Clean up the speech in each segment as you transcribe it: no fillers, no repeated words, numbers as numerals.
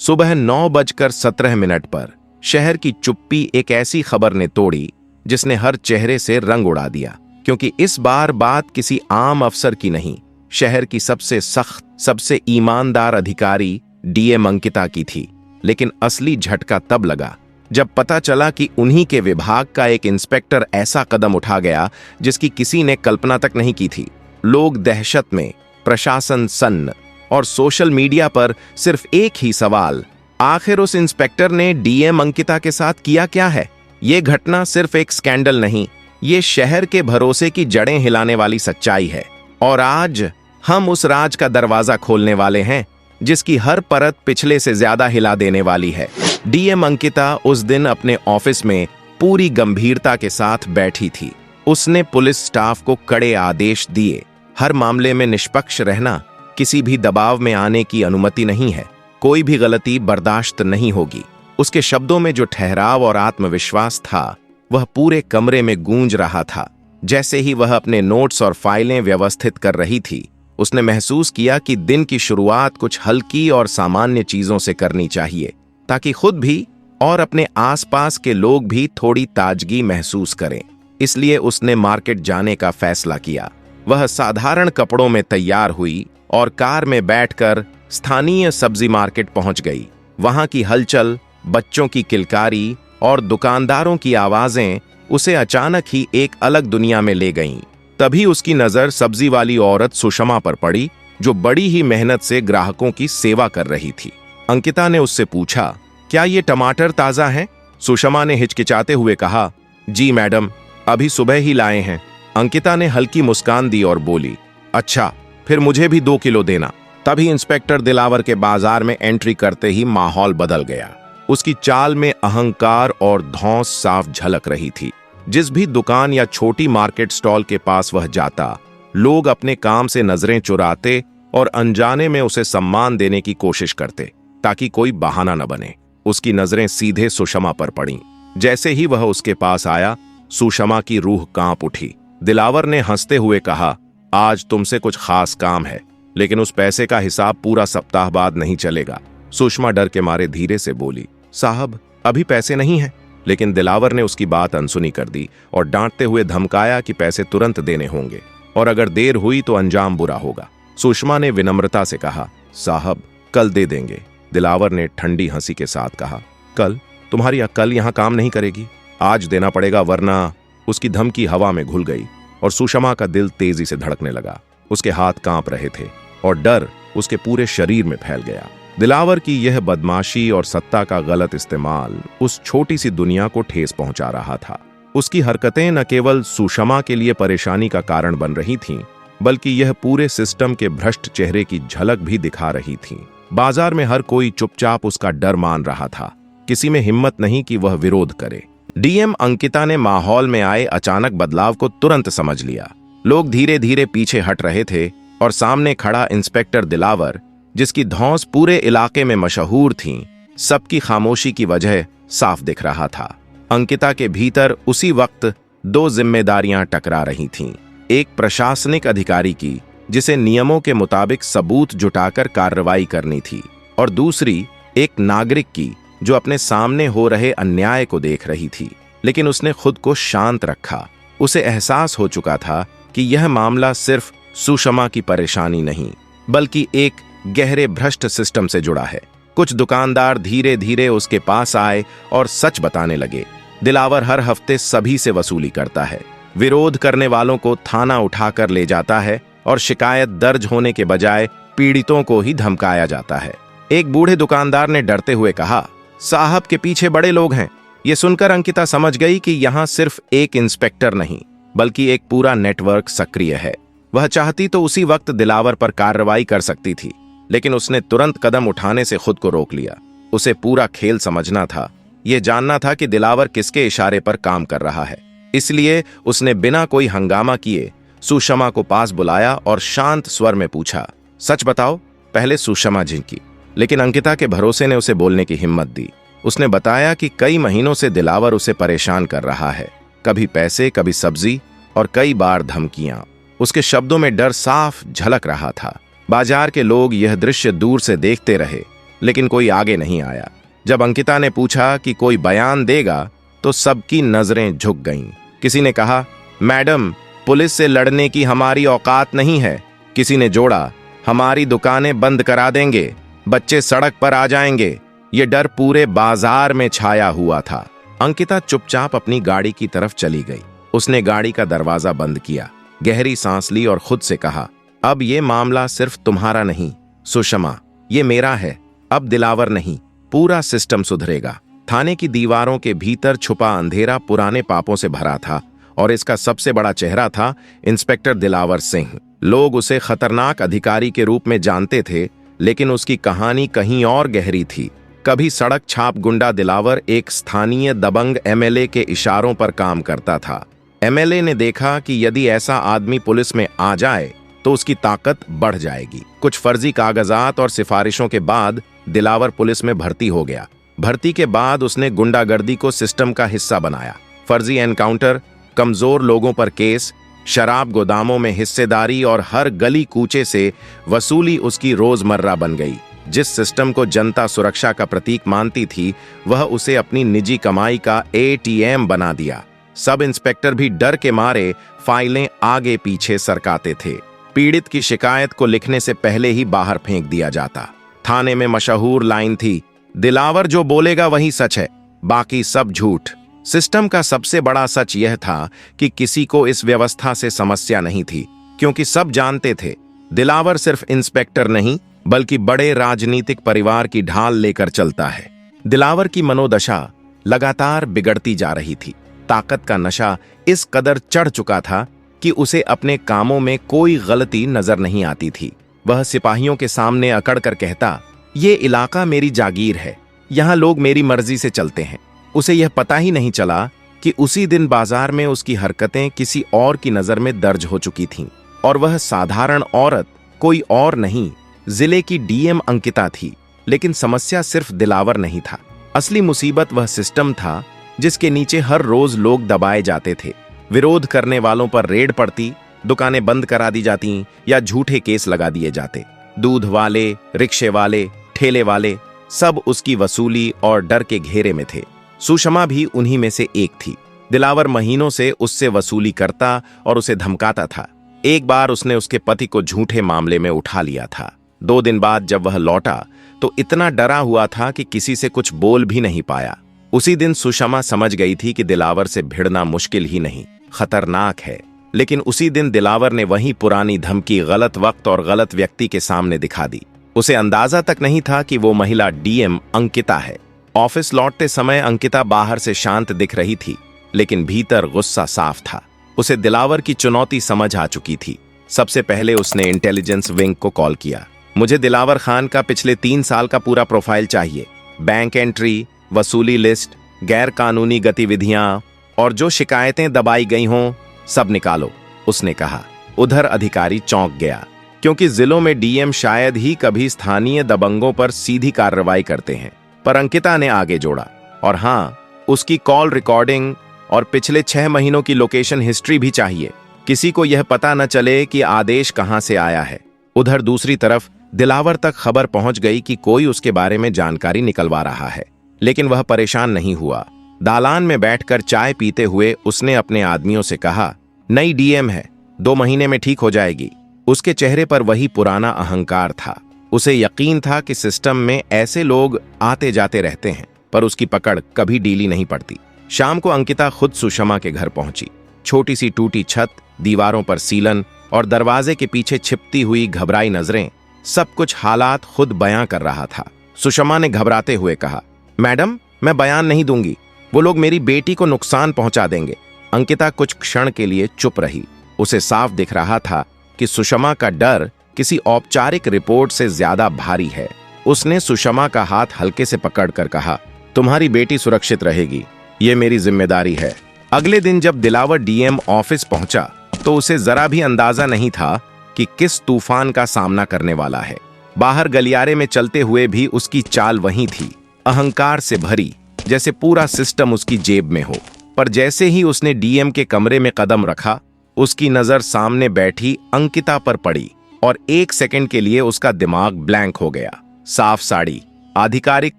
सुबह 9:17 पर शहर की चुप्पी एक ऐसी खबर ने तोड़ी जिसने हर चेहरे से रंग उड़ा दिया, क्योंकि इस बार बात किसी आम अफसर की नहीं, शहर की सबसे सख्त, सबसे ईमानदार अधिकारी डीएम अंकिता की थी। लेकिन असली झटका तब लगा जब पता चला कि उन्हीं के विभाग का एक इंस्पेक्टर ऐसा कदम उठा गया जिसकी किसी ने कल्पना तक नहीं की थी। लोग दहशत में, प्रशासन सन्न, और सोशल मीडिया पर सिर्फ एक ही सवाल, आखिर उस इंस्पेक्टर ने डीएम अंकिता के साथ किया क्या है? ये घटना सिर्फ एक स्कैंडल नहीं, ये शहर के भरोसे की जड़ें हिलाने वाली सच्चाई है। और आज हम उस राज का दरवाजा खोलने वाले हैं जिसकी हर परत पिछले से ज्यादा हिला देने वाली है। डीएम अंकिता उस दिन अपने ऑफिस में पूरी गंभीरता के साथ बैठी थी। उसने पुलिस स्टाफ को कड़े आदेश दिए, हर मामले में निष्पक्ष रहना, किसी भी दबाव में आने की अनुमति नहीं है, कोई भी गलती बर्दाश्त नहीं होगी। उसके शब्दों में जो ठहराव और आत्मविश्वास था वह पूरे कमरे में गूंज रहा था। जैसे ही वह अपने नोट्स और फाइलें व्यवस्थित कर रही थी, उसने महसूस किया कि दिन की शुरुआत कुछ हल्की और सामान्य चीजों से करनी चाहिए, ताकि खुद भी और अपने आसपास के लोग भी थोड़ी ताजगी महसूस करें। इसलिए उसने मार्केट जाने का फैसला किया। वह साधारण कपड़ों में तैयार हुई और कार में बैठकर स्थानीय सब्जी मार्केट पहुंच गई। वहां की हलचल, बच्चों की किलकारी और दुकानदारों की आवाजें उसे अचानक ही एक अलग दुनिया में ले गईं। तभी उसकी नजर सब्जी वाली औरत सुषमा पर पड़ी, जो बड़ी ही मेहनत से ग्राहकों की सेवा कर रही थी। अंकिता ने उससे पूछा, क्या ये टमाटर ताजा हैं? सुषमा ने हिचकिचाते हुए कहा, जी मैडम, अभी सुबह ही लाए हैं। अंकिता ने हल्की मुस्कान दी और बोली, अच्छा, फिर मुझे भी 2 किलो देना। तभी इंस्पेक्टर दिलावर के बाजार में एंट्री करते ही माहौल बदल गया। उसकी चाल में अहंकार और धौंस साफ झलक रही थी। जिस भी दुकान या छोटी मार्केट स्टॉल के पास वह जाता, लोग अपने काम से नजरें चुराते और अनजाने में उसे सम्मान देने की कोशिश करते, ताकि कोई बहाना न बने। उसकी नजरें सीधे सुषमा पर पड़ीं। जैसे ही वह उसके पास आया, सुषमा की रूह कांप उठी। दिलावर ने हंसते हुए कहा, आज तुमसे कुछ खास काम है, लेकिन उस पैसे का हिसाब पूरा सप्ताह बाद नहीं चलेगा। सुषमा डर के मारे धीरे से बोली, साहब, अभी पैसे नहीं हैं। लेकिन दिलावर ने उसकी बात अनसुनी कर दी और डांटते हुए धमकाया कि पैसे तुरंत देने होंगे, और अगर देर हुई तो अंजाम बुरा होगा। सुषमा ने विनम्रता से कहा, साहब, कल दे देंगे। दिलावर ने ठंडी हंसी के साथ कहा, कल? तुम्हारी अक्ल यहां काम नहीं करेगी, आज देना पड़ेगा, वरना। उसकी धमकी हवा में घुल गई और सुषमा का दिल तेजी से धड़कने लगा। उसके हाथ कांप रहे थे और डर उसके पूरे शरीर में फैल गया। दिलावर की यह बदमाशी और सत्ता का गलत इस्तेमाल उस छोटी सी दुनिया को ठेस पहुंचा रहा था। उसकी हरकतें न केवल सुषमा के लिए परेशानी का कारण बन रही थीं, बल्कि यह पूरे सिस्टम के भ्रष्ट चेहरे की झलक भी दिखा रही थीं। बाजार में हर कोई चुपचाप उसका डर मान रहा था, किसी में हिम्मत नहीं कि वह विरोध करे। डीएम अंकिता ने माहौल में आए अचानक बदलाव को तुरंत समझ लिया। लोग धीरे धीरे पीछे हट रहे थे और सामने खड़ा इंस्पेक्टर दिलावर, जिसकी धौंस पूरे इलाके में मशहूर थी, सबकी खामोशी की वजह साफ दिख रहा था। अंकिता के भीतर उसी वक्त 2 जिम्मेदारियां टकरा रही थीं। एक प्रशासनिक अधिकारी की, जिसे नियमों के मुताबिक सबूत जुटाकर कार्रवाई करनी थी, और दूसरी एक नागरिक की, जो अपने सामने हो रहे अन्याय को देख रही थी। लेकिन उसने खुद को शांत रखा। उसे एहसास हो चुका था कि यह मामला सिर्फ सुषमा की परेशानी नहीं, बल्कि एक गहरे भ्रष्ट सिस्टम से जुड़ा है। कुछ दुकानदार धीरे धीरे उसके पास आए और सच बताने लगे। दिलावर हर हफ्ते सभी से वसूली करता है, विरोध करने वालों को थाना उठाकर ले जाता है और शिकायत दर्ज होने के बजाय पीड़ितों को ही धमकाया जाता है। एक बूढ़े दुकानदार ने डरते हुए कहा, साहब के पीछे बड़े लोग हैं। यह सुनकर अंकिता समझ गई कि यहां सिर्फ एक इंस्पेक्टर नहीं, बल्कि एक पूरा नेटवर्क सक्रिय है। वह चाहती तो उसी वक्त दिलावर पर कार्रवाई कर सकती थी, लेकिन उसने तुरंत कदम उठाने से खुद को रोक लिया। उसे पूरा खेल समझना था, यह जानना था कि दिलावर किसके इशारे पर काम कर रहा है। इसलिए उसने बिना कोई हंगामा किए सुषमा को पास बुलाया और शांत स्वर में पूछा, सच बताओ, पहले सुषमा झिंकी। लेकिन अंकिता के भरोसे ने उसे बोलने की हिम्मत दी। उसने बताया कि कई महीनों से दिलावर उसे परेशान कर रहा है, कभी पैसे, कभी सब्जी और कई बार धमकियां। उसके शब्दों में डर साफ झलक रहा था। बाजार के लोग यह दृश्य दूर से देखते रहे, लेकिन कोई आगे नहीं आया। जब अंकिता ने पूछा कि कोई बयान देगा तो सबकी नजरें झुक गईं। किसी ने कहा, मैडम, पुलिस से लड़ने की हमारी औकात नहीं है। किसी ने जोड़ा, हमारी दुकानें बंद करा देंगे, बच्चे सड़क पर आ जाएंगे। ये डर पूरे बाजार में छाया हुआ था। अंकिता चुपचाप अपनी गाड़ी की तरफ चली गई। उसने गाड़ी का दरवाजा बंद किया, गहरी सांस ली और खुद से कहा, अब ये मामला सिर्फ तुम्हारा नहीं सुषमा, ये मेरा है। अब दिलावर नहीं, पूरा सिस्टम सुधरेगा। थाने की दीवारों के भीतर छुपा अंधेरा पुराने पापों से भरा था और इसका सबसे बड़ा चेहरा था इंस्पेक्टर दिलावर सिंह। लोग उसे खतरनाक अधिकारी के रूप में जानते थे, लेकिन उसकी कहानी कहीं और गहरी थी। कभी सड़क छाप गुंडा दिलावर एक स्थानीय दबंग एमएलए के इशारों पर काम करता था। एमएलए ने देखा कि यदि ऐसा आदमी पुलिस में आ जाए तो उसकी ताकत बढ़ जाएगी। कुछ फर्जी कागजात और सिफारिशों के बाद दिलावर पुलिस में भर्ती हो गया। भर्ती के बाद उसने गुंडागर्दी को सिस्टम का हिस्सा बनाया। फर्जी एनकाउंटर, कमजोर लोगों पर केस, शराब गोदामों में हिस्सेदारी और हर गली कूचे से वसूली उसकी रोजमर्रा बन गई। जिस सिस्टम को जनता सुरक्षा का प्रतीक मानती थी, वह उसे अपनी निजी कमाई का एटीएम बना दिया। सब इंस्पेक्टर भी डर के मारे फाइलें आगे पीछे सरकाते थे। पीड़ित की शिकायत को लिखने से पहले ही बाहर फेंक दिया जाता। थाने में मशहूर लाइन थी, दिलावर जो बोलेगा वही सच है, बाकी सब झूठ। सिस्टम का सबसे बड़ा सच यह था कि किसी को इस व्यवस्था से समस्या नहीं थी, क्योंकि सब जानते थे दिलावर सिर्फ इंस्पेक्टर नहीं बल्कि बड़े राजनीतिक परिवार की ढाल लेकर चलता है। दिलावर की मनोदशा लगातार बिगड़ती जा रही थी। ताकत का नशा इस कदर चढ़ चुका था कि उसे अपने कामों में कोई गलती नजर नहीं आती थी। वह सिपाहियों के सामने अकड़ कर कहता, ये इलाका मेरी जागीर है, यहाँ लोग मेरी मर्जी से चलते हैं। उसे यह पता ही नहीं चला कि उसी दिन बाजार में उसकी हरकतें किसी और की नजर में दर्ज हो चुकी थीं और वह साधारण औरत कोई और नहीं, जिले की डीएम अंकिता थी। लेकिन समस्या सिर्फ दिलावर नहीं था, असली मुसीबत वह सिस्टम था जिसके नीचे हर रोज लोग दबाए जाते थे। विरोध करने वालों पर रेड पड़ती, दुकानें बंद करा दी जाती या झूठे केस लगा दिए जाते। दूध वाले, रिक्शे वाले, ठेले वाले सब उसकी वसूली और डर के घेरे में थे। सुषमा भी उन्हीं में से एक थी। दिलावर महीनों से उससे वसूली करता और उसे धमकाता था। एक बार उसने उसके पति को झूठे मामले में उठा लिया था। 2 दिन बाद जब वह लौटा तो इतना डरा हुआ था कि किसी से कुछ बोल भी नहीं पाया। उसी दिन सुषमा समझ गई थी कि दिलावर से भिड़ना मुश्किल ही नहीं, खतरनाक है। लेकिन उसी दिन दिलावर ने वही पुरानी धमकी गलत वक्त और गलत व्यक्ति के सामने दिखा दी। उसे अंदाजा तक नहीं था कि वो महिला डीएम अंकिता है। ऑफिस लौटते समय अंकिता बाहर से शांत दिख रही थी, लेकिन भीतर गुस्सा साफ था। उसे दिलावर की चुनौती समझ आ चुकी थी। सबसे पहले उसने इंटेलिजेंस विंग को कॉल किया। मुझे दिलावर खान का पिछले 3 साल का पूरा प्रोफाइल चाहिए। बैंक एंट्री, वसूली लिस्ट, गैर कानूनी गतिविधियां और जो शिकायतें दबाई गई हों सब निकालो, उसने कहा। उधर अधिकारी चौंक गया, क्योंकि जिलों में डीएम शायद ही कभी स्थानीय दबंगों पर सीधी कार्रवाई करते हैं। पर अंकिता ने आगे जोड़ा, और हां, उसकी कॉल रिकॉर्डिंग और पिछले 6 महीनों की लोकेशन हिस्ट्री भी चाहिए। किसी को यह पता न चले कि आदेश कहां से आया है। उधर दूसरी तरफ दिलावर तक खबर पहुंच गई कि कोई उसके बारे में जानकारी निकलवा रहा है, लेकिन वह परेशान नहीं हुआ। दालान में बैठकर चाय पीते हुए उसने अपने आदमियों से कहा, नई डीएम है, 2 महीने में ठीक हो जाएगी। उसके चेहरे पर वही पुराना अहंकार था। उसे यकीन था कि सिस्टम में ऐसे लोग आते जाते रहते हैं, पर उसकी पकड़ कभी ढीली नहीं पड़ती। शाम को अंकिता खुद सुषमा के घर पहुंची। छोटी सी टूटी छत, दीवारों पर सीलन और दरवाजे के पीछे छिपती हुई घबराई नजरें, सब कुछ हालात खुद बयां कर रहा था। सुषमा ने घबराते हुए कहा, मैडम, मैं बयान नहीं दूंगी, वो लोग मेरी बेटी को नुकसान पहुंचा देंगे। अंकिता कुछ क्षण के लिए चुप रही। उसे साफ दिख रहा था कि सुषमा का डर किसी औपचारिक रिपोर्ट से ज्यादा भारी है। उसने सुषमा का हाथ हल्के से पकड़कर कहा, तुम्हारी बेटी सुरक्षित रहेगी, ये मेरी जिम्मेदारी है। अगले दिन जब दिलावर डीएम ऑफिस पहुंचा तो उसे जरा भी अंदाजा नहीं था कि किस तूफान का सामना करने वाला है। बाहर गलियारे में चलते हुए भी उसकी चाल वही थी, अहंकार से भरी, जैसे पूरा सिस्टम उसकी जेब में हो। पर जैसे ही उसने डीएम के कमरे में कदम रखा, उसकी नजर सामने बैठी अंकिता पर पड़ी और 1 सेकंड के लिए उसका दिमाग ब्लैंक हो गया। साफ साड़ी, आधिकारिक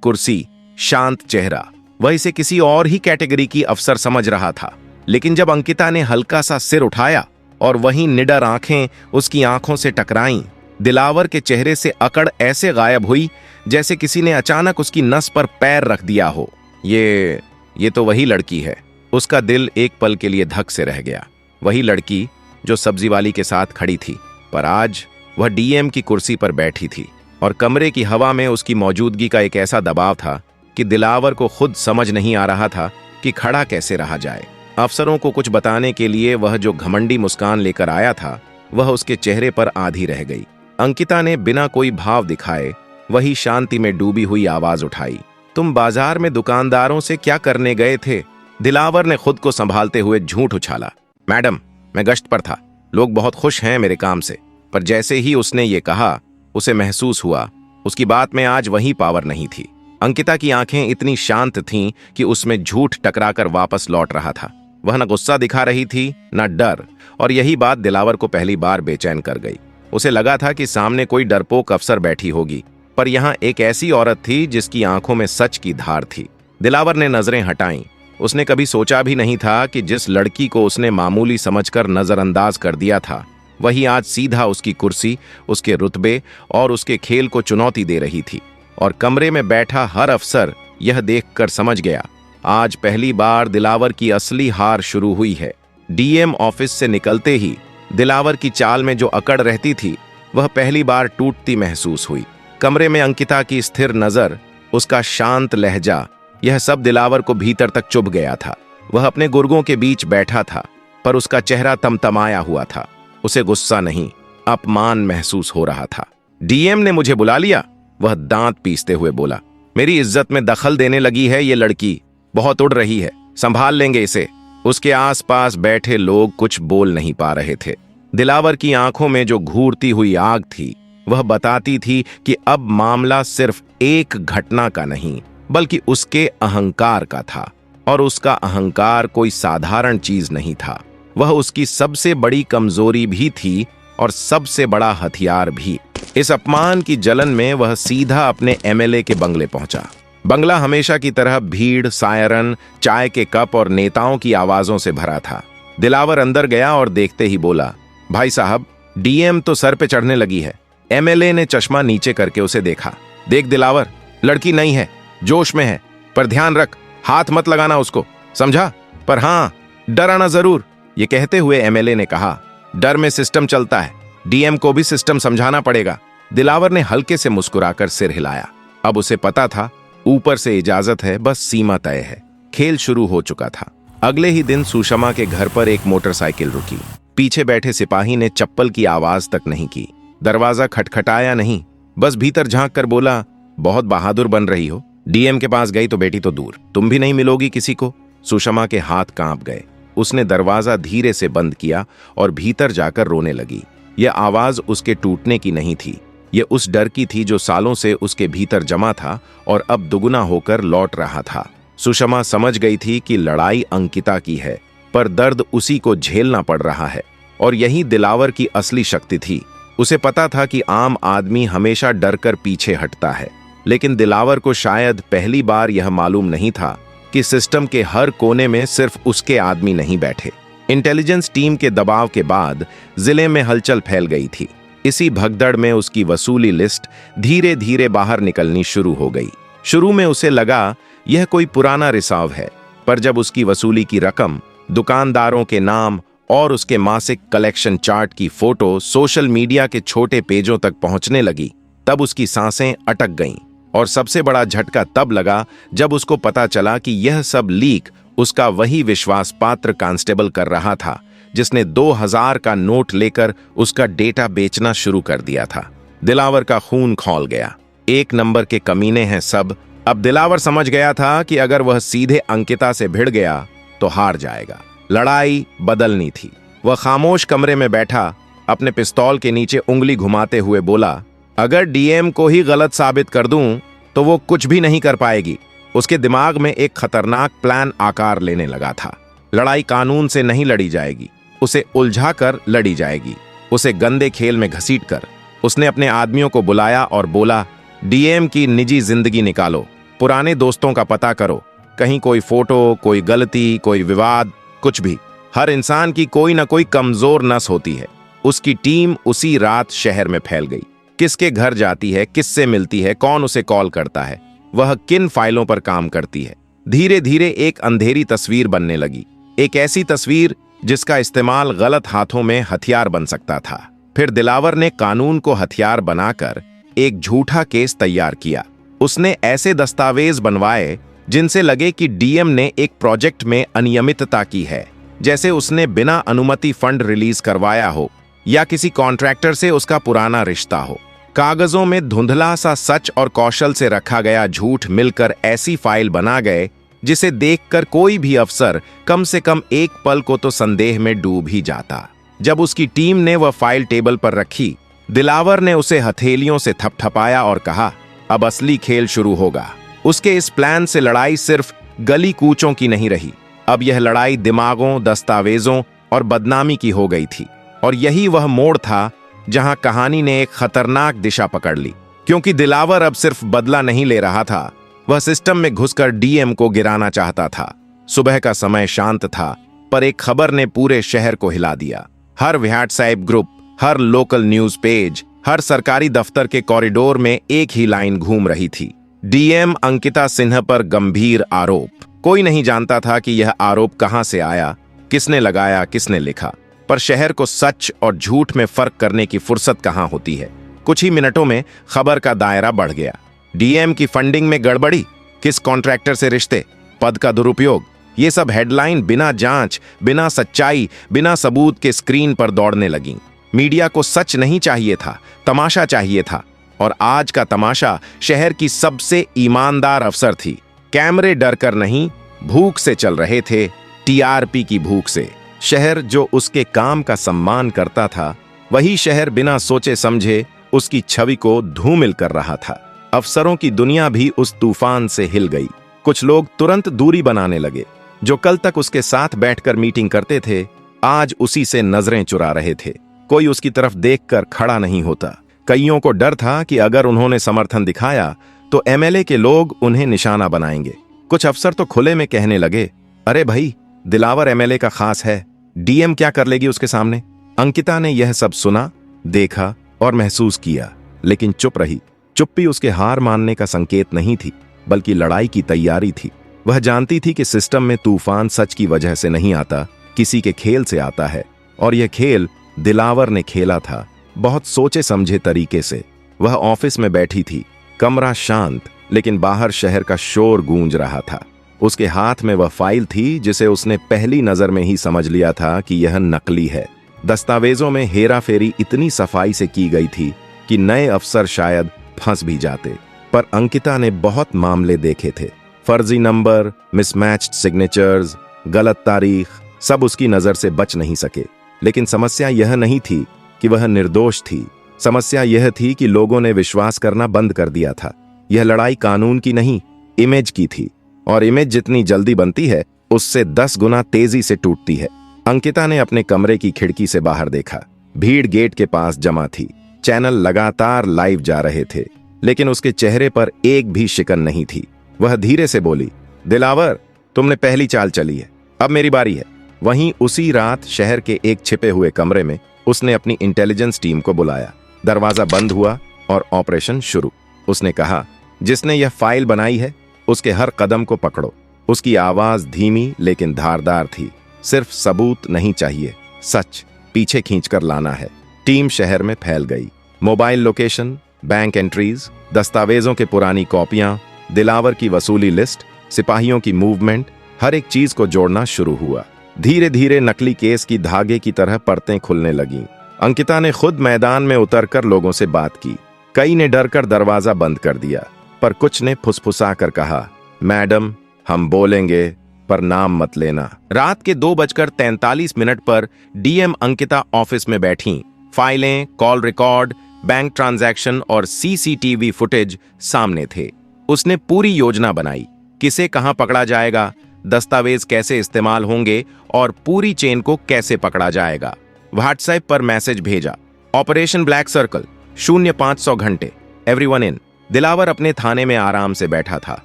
कुर्सी, शांत चेहरा। वह इसे किसी और ही कैटेगरी की अफसर समझ रहा था, लेकिन जब अंकिता ने हल्का सा सिर उठाया और वहीं निडर आंखें उसकी आंखों से टकराईं, दिलावर के चेहरे से अकड़ ऐसे गायब हुई जैसे किसी ने अचानक उसकी नस पर पैर रख दिया हो। ये तो वही लड़की है। उसका दिल एक पल के लिए धक से रह गया। वही लड़की जो सब्जी वाली के साथ खड़ी थी, पर आज वह डीएम की कुर्सी पर बैठी थी और कमरे की हवा में उसकी मौजूदगी का एक ऐसा दबाव था कि दिलावर को खुद समझ नहीं आ रहा था कि खड़ा कैसे रहा जाए। अफसरों को कुछ बताने के लिए वह जो घमंडी मुस्कान लेकर आया था, वह उसके चेहरे पर आधी रह गई। अंकिता ने बिना कोई भाव दिखाए वही शांति में डूबी हुई आवाज उठाई, तुम बाजार में दुकानदारों से क्या करने गए थे? दिलावर ने खुद को संभालते हुए झूठ उछाला, मैडम, मैं गश्त पर था। लोग बहुत खुश हैं मेरे काम से। पर जैसे ही उसने ये कहा, उसे महसूस हुआ उसकी बात में आज वही पावर नहीं थी। अंकिता की आंखें इतनी शांत थीं कि उसमें झूठ टकराकर वापस लौट रहा था। वह न गुस्सा दिखा रही थी, न डर, और यही बात दिलावर को पहली बार बेचैन कर गई। उसे लगा था कि सामने कोई डरपोक अफसर बैठी होगी, पर यहां एक ऐसी औरत थी जिसकी आंखों में सच की धार थी। दिलावर ने नजरें हटाईं। उसने कभी सोचा भी नहीं था कि जिस लड़की को उसने मामूली समझकर नजरअंदाज कर दिया था, वही आज सीधा उसकी कुर्सी, उसके रुतबे और उसके खेल को चुनौती दे रही थी। और कमरे में बैठा हर अफसर यह देखकर समझ गया, आज पहली बार दिलावर की असली हार शुरू हुई है। डीएम ऑफिस से निकलते ही दिलावर की चाल में जो अकड़ रहती थी, वह पहली बार टूटती महसूस हुई। कमरे में अंकिता की स्थिर नजर, उसका शांत लहजा, यह सब दिलावर को भीतर तक चुभ गया था। वह अपने गुर्गों के बीच बैठा था, पर उसका चेहरा तमतमाया हुआ था। उसे गुस्सा नहीं, अपमान महसूस हो रहा था। डीएम ने मुझे बुला लिया, वह दांत पीसते हुए बोला। मेरी इज्जत में दखल देने लगी है ये लड़की, बहुत उड़ रही है, संभाल लेंगे इसे। उसके आसपास बैठे लोग कुछ बोल नहीं पा रहे थे। दिलावर की आंखों में जो घूरती हुई आग थी, वह बताती थी कि अब मामला सिर्फ एक घटना का नहीं, बल्कि उसके अहंकार का था। और उसका अहंकार कोई साधारण चीज नहीं था, वह उसकी सबसे बड़ी कमजोरी भी थी और सबसे बड़ा हथियार भी। इस अपमान की जलन में वह सीधा अपने एमएलए के बंगले पहुंचा। बंगला हमेशा की तरह भीड़, सायरन, चाय के कप और नेताओं की आवाजों से भरा था। दिलावर अंदर गया और देखते ही बोला, भाई साहब, डीएम तो सर पे चढ़ने लगी है। एमएलए ने चश्मा नीचे करके उसे देखा। देख दिलावर, लड़की नहीं है, जोश में है, पर ध्यान रख, हाथ मत लगाना उसको, समझा? पर हाँ, डराना जरूर। ये कहते हुए एमएलए ने कहा, डर में सिस्टम चलता है, डीएम को भी सिस्टम समझाना पड़ेगा। दिलावर ने हल्के से मुस्कुराकर सिर हिलाया। अब उसे पता था, ऊपर से इजाजत है, बस सीमा तय है। खेल शुरू हो चुका था। अगले ही दिन सुषमा के घर पर एक मोटरसाइकिल रुकी। पीछे बैठे सिपाही ने चप्पल की आवाज तक नहीं की, दरवाजा खटखटाया नहीं, बस भीतर झांक कर बोला, बहुत बहादुर बन रही हो। डीएम के पास गई तो बेटी तो दूर, तुम भी नहीं मिलोगी किसी को। सुषमा के हाथ कांप गए। उसने दरवाजा धीरे से बंद किया और भीतर जाकर रोने लगी। यह आवाज उसके टूटने की नहीं थी, यह उस डर की थी जो सालों से उसके भीतर जमा था और अब दुगुना होकर लौट रहा था। सुषमा समझ गई थी कि लड़ाई अंकिता की है, पर दर्द उसी को झेलना पड़ रहा है, और यही दिलावर की असली शक्ति थी। उसे पता था कि आम आदमी हमेशा डर कर पीछे हटता है, लेकिन दिलावर को शायद पहली बार यह मालूम नहीं था कि सिस्टम के हर कोने में सिर्फ उसके आदमी नहीं बैठे। इंटेलिजेंस टीम के दबाव के बाद जिले में हलचल फैल गई थी। इसी भगदड़ में उसकी वसूली लिस्ट धीरे धीरे बाहर निकलनी शुरू हो गई। शुरू में उसे लगा यह कोई पुराना रिसाव है, पर जब उसकी वसूली की रकम, दुकानदारों के नाम और उसके मासिक कलेक्शन चार्ट की फोटो सोशल मीडिया के छोटे पेजों तक पहुंचने लगी, तब उसकी सांसें अटक गईं। और सबसे बड़ा झटका तब लगा जब उसको पता चला कि यह सब लीक उसका वही विश्वास पात्र कांस्टेबल कर रहा था जिसने 2000 का नोट लेकर उसका डेटा बेचना शुरू कर दिया था। दिलावर का खून खौल गया। एक नंबर के कमीने हैं सब। अब दिलावर समझ गया था कि अगर वह सीधे अंकिता से भिड़ गया तो हार जाएगा। लड़ाई बदलनी थी। वह खामोश कमरे में बैठा अपने पिस्तौल के नीचे उंगली घुमाते हुए बोला, अगर डीएम को ही गलत साबित कर दूं तो वो कुछ भी नहीं कर पाएगी। उसके दिमाग में एक खतरनाक प्लान आकार लेने लगा था। लड़ाई कानून से नहीं लड़ी जाएगी, उसे उलझाकर लड़ी जाएगी, उसे गंदे खेल में घसीटकर। उसने अपने आदमियों को बुलाया और बोला, डीएम की निजी जिंदगी निकालो, पुराने दोस्तों का पता करो, कहीं कोई फोटो, कोई गलती, कोई विवाद, कुछ भी। हर इंसान की कोई ना कोई कमजोर नस होती है। उसकी टीम उसी रात शहर में फैल गई। किसके घर जाती है, किससे मिलती है, कौन उसे कॉल करता है, वह किन फाइलों पर काम करती है। धीरे धीरे एक अंधेरी तस्वीर बनने लगी, एक ऐसी तस्वीर जिसका इस्तेमाल गलत हाथों में हथियार बन सकता था। फिर दिलावर ने कानून को हथियार बनाकर एक झूठा केस तैयार किया। उसने ऐसे दस्तावेज बनवाए जिनसे लगे कि डीएम ने एक प्रोजेक्ट में अनियमितता की है, जैसे उसने बिना अनुमति फंड रिलीज करवाया हो या किसी कॉन्ट्रैक्टर से उसका पुराना रिश्ता हो। कागजों में धुंधला सा सच और कौशल से रखा गया झूठ मिलकर ऐसी फाइल बना गए जिसे देखकर कोई भी अफसर कम से कम एक पल को तो संदेह में डूब ही जाता। जब उसकी टीम ने वह फाइल टेबल पर रखी, दिलावर ने उसे हथेलियों से थपथपाया और कहा, अब असली खेल शुरू होगा। उसके इस प्लान से लड़ाई सिर्फ गली कूचों की नहीं रही, अब यह लड़ाई दिमागों, दस्तावेजों और बदनामी की हो गई थी। और यही वह मोड़ था जहां कहानी ने एक खतरनाक दिशा पकड़ ली, क्योंकि दिलावर अब सिर्फ बदला नहीं ले रहा था, वह सिस्टम में घुसकर डीएम को गिराना चाहता था। सुबह का समय शांत था, पर एक खबर ने पूरे शहर को हिला दिया। हर व्हाट्सएप ग्रुप, हर लोकल न्यूज पेज, हर सरकारी दफ्तर के कॉरिडोर में एक ही लाइन घूम रही थी, डीएम अंकिता सिन्हा पर गंभीर आरोप। कोई नहीं जानता था कि यह आरोप कहां से आया, किसने लगाया, किसने लिखा, पर शहर को सच और झूठ में फर्क करने की फुर्सत कहां होती है। कुछ ही मिनटों में खबर का दायरा बढ़ गया। डीएम की फंडिंग में गड़बड़ी, किस कॉन्ट्रैक्टर से रिश्ते, पद का दुरुपयोग, ये सब हेडलाइन बिना जांच, बिना सच्चाई, बिना सबूत के स्क्रीन पर दौड़ने लगीं। मीडिया को सच नहीं चाहिए था, तमाशा चाहिए था। और आज का तमाशा शहर की सबसे ईमानदार अफसर थी। कैमरे डर कर नहीं, भूख से चल रहे थे, टीआरपी की भूख से। शहर जो उसके काम का सम्मान करता था, वही शहर बिना सोचे समझे उसकी छवि को धूमिल कर रहा था। अफसरों की दुनिया भी उस तूफान से हिल गई। कुछ लोग तुरंत दूरी बनाने लगे। जो कल तक उसके साथ बैठकर मीटिंग करते थे, आज उसी से नजरें चुरा रहे थे। कोई उसकी तरफ देखकर खड़ा नहीं होता। कईयों को डर था कि अगर उन्होंने समर्थन दिखाया तो एमएलए के लोग उन्हें निशाना बनाएंगे। कुछ अफसर तो खुले में कहने लगे, अरे भाई, दिलावर एमएलए का खास है, डीएम क्या कर लेगी उसके सामने। अंकिता ने यह सब सुना, देखा और महसूस किया, लेकिन चुप रही। चुप्पी उसके हार मानने का संकेत नहीं थी, बल्कि लड़ाई की तैयारी थी। वह जानती थी कि सिस्टम में तूफान सच की वजह से नहीं आता, किसी के खेल से आता है। और यह खेल दिलावर ने खेला था, बहुत सोचे समझे तरीके से। वह ऑफिस में बैठी थी, कमरा शांत, लेकिन बाहर शहर का शोर गूंज रहा था। उसके हाथ में वह फाइल थी जिसे उसने पहली नजर में ही समझ लिया था कि यह नकली है। दस्तावेजों में हेराफेरी इतनी सफाई से की गई थी कि नए अफसर शायद फंस भी जाते। पर अंकिता ने बहुत मामले देखे थे, फर्जी नंबर, मिसमैच्ड सिग्नेचर्स, गलत तारीख, सब उसकी नजर से बच नहीं सके। लेकिन समस्या यह नहीं थी कि वह निर्दोष थी, समस्या यह थी कि लोगों ने विश्वास करना बंद कर दिया था। यह लड़ाई कानून की नहीं, इमेज की थी, और इमेज जितनी जल्दी बनती है, उससे 10 गुना तेजी से टूटती है। अंकिता ने अपने कमरे की खिड़की से बाहर देखा। भीड़ गेट के पास जमा थी, चैनल लगातार लाइव जा रहे थे, लेकिन उसके चेहरे पर एक भी शिकन नहीं थी। वह धीरे से बोली, दिलावर, तुमने पहली चाल चली है, अब मेरी बारी है। वहीं उसी रात शहर के एक छिपे हुए कमरे में उसने अपनी इंटेलिजेंस टीम को बुलाया। दरवाजा बंद हुआ और ऑपरेशन शुरू। उसने कहा, जिसने यह फाइल बनाई है, उसके हर कदम को पकड़ो। उसकी आवाज धीमी लेकिन धारदार थी। सिर्फ सबूत नहीं चाहिए, सच पीछे खींचकर लाना है। टीम शहर में फैल गई। मोबाइल लोकेशन, बैंक एंट्रीज, दस्तावेजों के पुरानी कॉपियां, दिलावर की वसूली लिस्ट, सिपाहियों की मूवमेंट, हर एक चीज को जोड़ना शुरू हुआ। धीरे धीरे नकली केस की धागे की तरह परतें खुलने लगीं। अंकिता ने खुद मैदान में उतरकर लोगों से बात की। कई ने डरकर दरवाजा बंद कर दिया, पर कुछ ने फुसफुसा कर कहा, मैडम, हम बोलेंगे पर नाम मत लेना। रात के 2:43 पर डीएम अंकिता ऑफिस में बैठी। फाइलें, कॉल रिकॉर्ड, बैंक ट्रांजैक्शन और सीसीटीवी फुटेज सामने थे। उसने पूरी योजना बनाई, किसे कहां पकड़ा जाएगा, दस्तावेज कैसे इस्तेमाल होंगे और पूरी चेन को कैसे पकड़ा जाएगा। व्हाट्सएप पर मैसेज भेजा, ऑपरेशन ब्लैक सर्कल, 0500 घंटे, एवरीवन इन। दिलावर अपने थाने में आराम से बैठा था,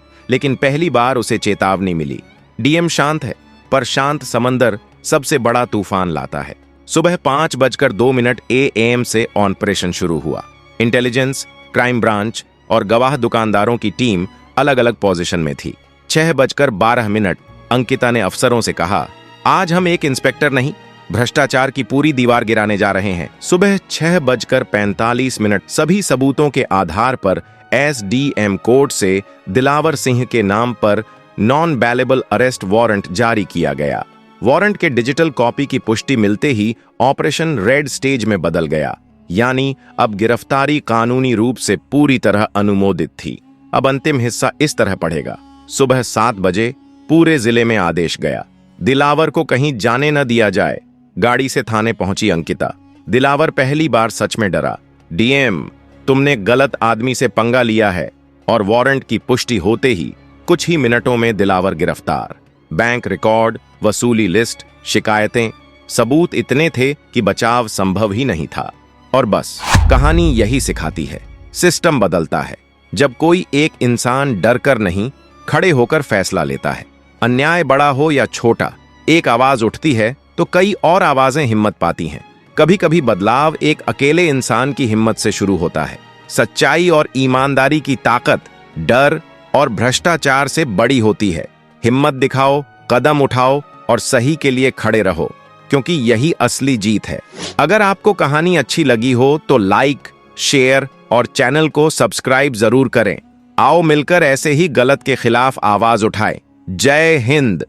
लेकिन पहली बार उसे चेतावनी मिली। डीएम शांत है, पर शांत समंदर सबसे बड़ा तूफान लाता है। सुबह 5:02 AM से ऑपरेशन शुरू हुआ। इंटेलिजेंस, क्राइम ब्रांच और गवाह दुकानदारों की टीम अलग अलग पोजीशन में थी। 6:12 अंकिता ने अफसरों से कहा, आज हम एक इंस्पेक्टर नहीं, भ्रष्टाचार की पूरी दीवार गिराने जा रहे हैं। सुबह 6:45 सभी सबूतों के आधार पर SDM कोर्ट से दिलावर सिंह के नाम पर नॉन बेलेबल अरेस्ट वारंट जारी किया गया। वारंट के डिजिटल कॉपी की पुष्टि मिलते ही ऑपरेशन रेड स्टेज में बदल गया, यानी अब गिरफ्तारी कानूनी रूप से पूरी तरह अनुमोदित थी। अब अंतिम हिस्सा इस तरह पढ़ेगा। सुबह 7 बजे पूरे जिले में आदेश गया, दिलावर को कहीं जाने न दिया जाए। गाड़ी से थाने पहुंची अंकिता। दिलावर पहली बार सच में डरा। डीएम, तुमने गलत आदमी से पंगा लिया है। और वारंट की पुष्टि होते ही कुछ ही मिनटों में दिलावर गिरफ्तार। बैंक रिकॉर्ड, वसूली लिस्ट, शिकायतें, सबूत इतने थे कि बचाव संभव ही नहीं था। और बस कहानी यही सिखाती है, सिस्टम बदलता है जब कोई एक इंसान डर कर नहीं, खड़े होकर फैसला लेता है। अन्याय बड़ा हो या छोटा, एक आवाज उठती है तो कई और आवाजें हिम्मत पाती हैं। कभी कभी बदलाव एक अकेले इंसान की हिम्मत से शुरू होता है। सच्चाई और ईमानदारी की ताकत डर और भ्रष्टाचार से बड़ी होती है। हिम्मत दिखाओ, कदम उठाओ और सही के लिए खड़े रहो, क्योंकि यही असली जीत है। अगर आपको कहानी अच्छी लगी हो तो लाइक, शेयर और चैनल को सब्सक्राइब जरूर करें। आओ मिलकर ऐसे ही गलत के खिलाफ आवाज उठाएं। जय हिंद।